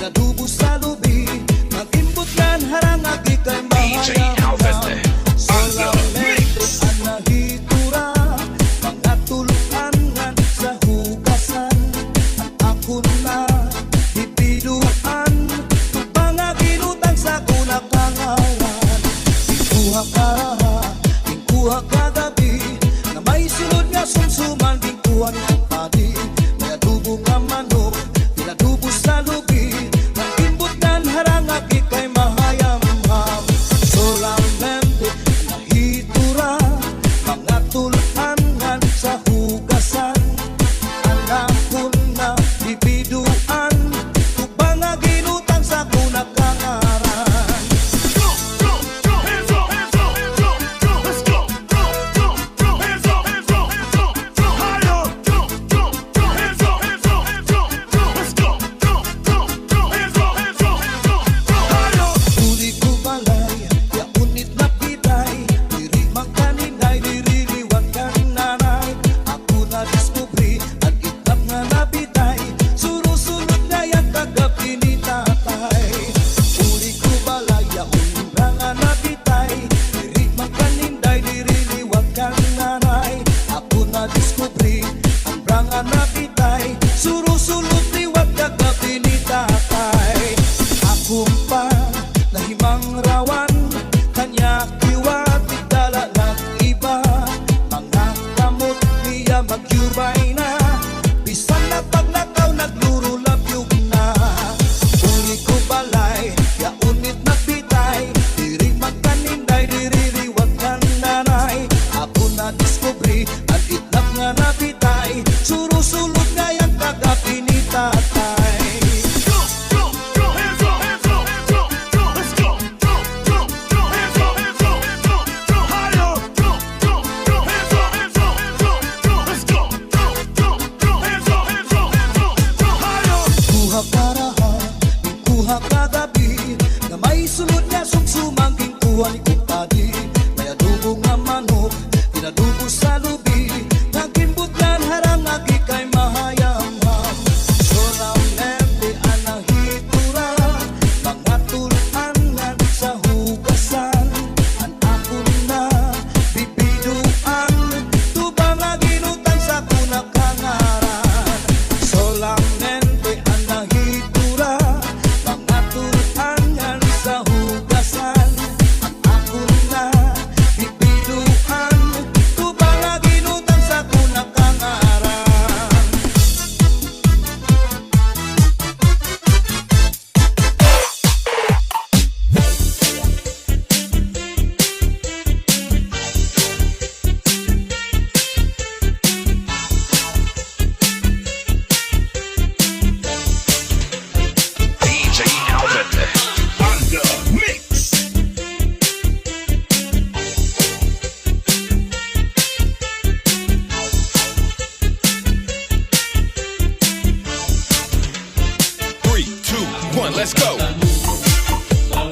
tinadubo sa lubi, mag-imbot nan harangagi kay DJ Alvin, solamente ang nahitura, mga tuluanan sa hugasan, ang ako na ipiluan, mga ginutang sa kunakangalan. Tingkuha kagabi, na may sunod nga sumsuman, tingkuhan ang padi, may adubo nga manok, tinadubo sa lubi, mag-imbot nan harangagi kay mahayam-ham. Solamente nahitura, mga tulanan sa hugasan, anak ko na bibiduan, tubang nga ginutang sa kunakangaran. Uli ko balay, ya unit na pitay, diri mang kaninay, diriliwat kang nanay. Ako na diskubri, at itlap nga napitay, surusunod na yan kagabi ni tatay. Uli ko balay, ya unit nga napitay, diri mang kaninay, diriliwat kang nanay. Ako na diskubri, ang branga napitay, surusunod liwat kagabi ni tatay. Ako pa nahimang rawan, kanya kiwat itala ng iba, mga kamot niya magyubay na, bisan na pagnakaw nagluro labyog na. Uli ko balay, ya unit na pitay, diri magkaninday, diririwat ng nanay. Ako na diskubri, at itlap nga napitay, surusulot nga yan kagabi ni tatay. Kuha karaha, kuha kagabi, na may sulod nga sumsumang kuha ni kumpadi. May adubo nga manok, tinadubo sa lubi, nagimbot nan harangagi kay mahayam-ham. Solamente ang nahitura, mga tulanan sa hugasan, ang ako na bibiduan, tubang nga ginutang sa kunakangaran. Solamente ang nahitura, mga tulanan sa hugasan, ang ako na bibiduan, tubang nga ginutang sa kunakangaran. DJ Alvin, under mix. Three, two, one, let's go. Looban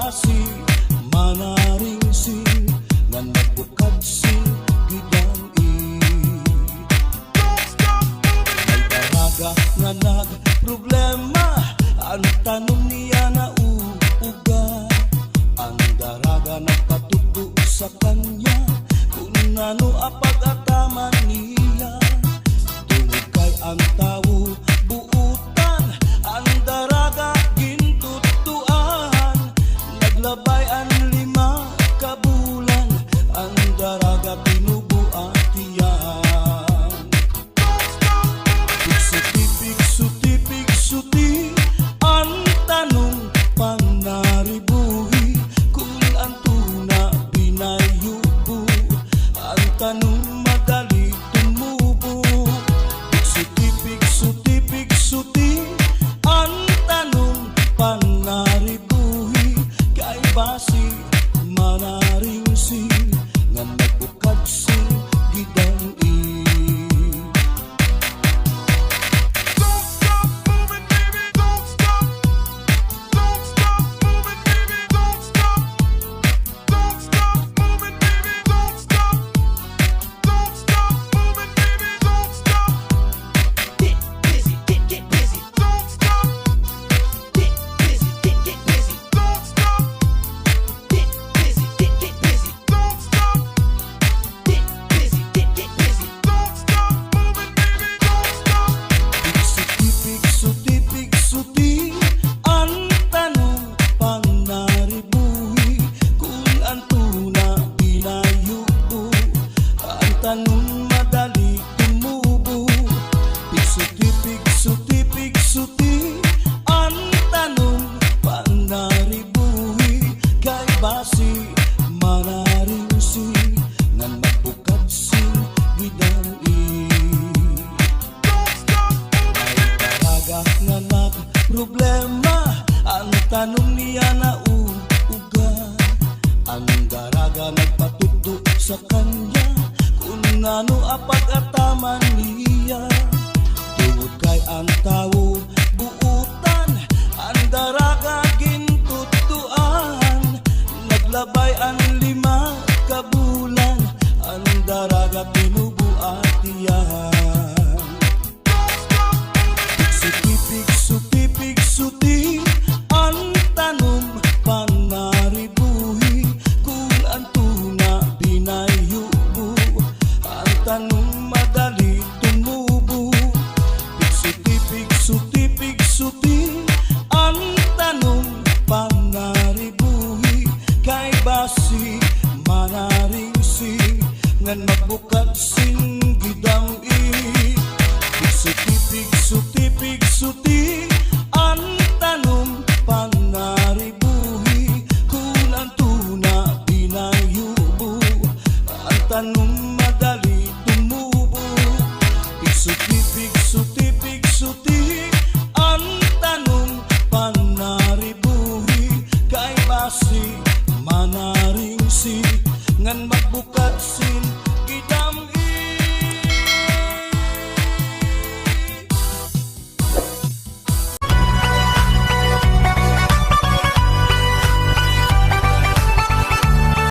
basi manaring sing ngan magbukad sing gidang-i. May daraga nga nagproblema, ang tanong niya na uuga. Ang daraga nagpatuto sa kanya kung ano apag-ataman niya. Tungod kay ang tao buutan, ang daraga gintutuan. Naglabay ang 5 ka bulan, ang daraga pinubuatian. Pigsuti, ang tanong panaribuhi kung ang tuna pinayubo. Ang tanong madali tumubo. Pigsuti, ang tanong panaribuhi kay basi manaring sing nga nagbukad sing gidang-i. Don't stop moving, baby, don't stop. Don't stop moving, baby, don't stop. Don't stop moving, baby, don't stop. Don't stop moving, baby, don't stop. Get busy, get busy. Don't stop. Get busy, get busy. Don't stop. Get busy, get busy. Don't stop. Get busy, get busy. Don't stop moving, baby, don't stop. Pigsuti, ang tanong panaribuhi kung ang tuna pinayubo. Ang tanong madali tumubo. Pigsuti, ang tanong panaribuhi kay basi manaring sing nga nagbukad sing gidang-i. Daraga nga nagproblema, ang tanong niya na uuga. Ang daraga nagpatuto sa kanya kung ano apag-ataman niya. Tungod kay ang tao buutan, ang daraga gintutuan. Naglabay ang 5 ka bulan, ang daraga pinubuatian. Pigsuti, ang tanong panaribuhi kung ang tuna pinayubo. Ang tanong madali tumubo. Pigsuti, ang tanong panaribuhi kay basi manaring sing ngan magbukad sing gidang-i. Pigsuti, ang tanong panaribuhi kung ang tuna pinayubo. Ang tanong madali tumubo. Pigsuti, ang tanong panaribuhi kay basi manaring sing ngan magbukad sing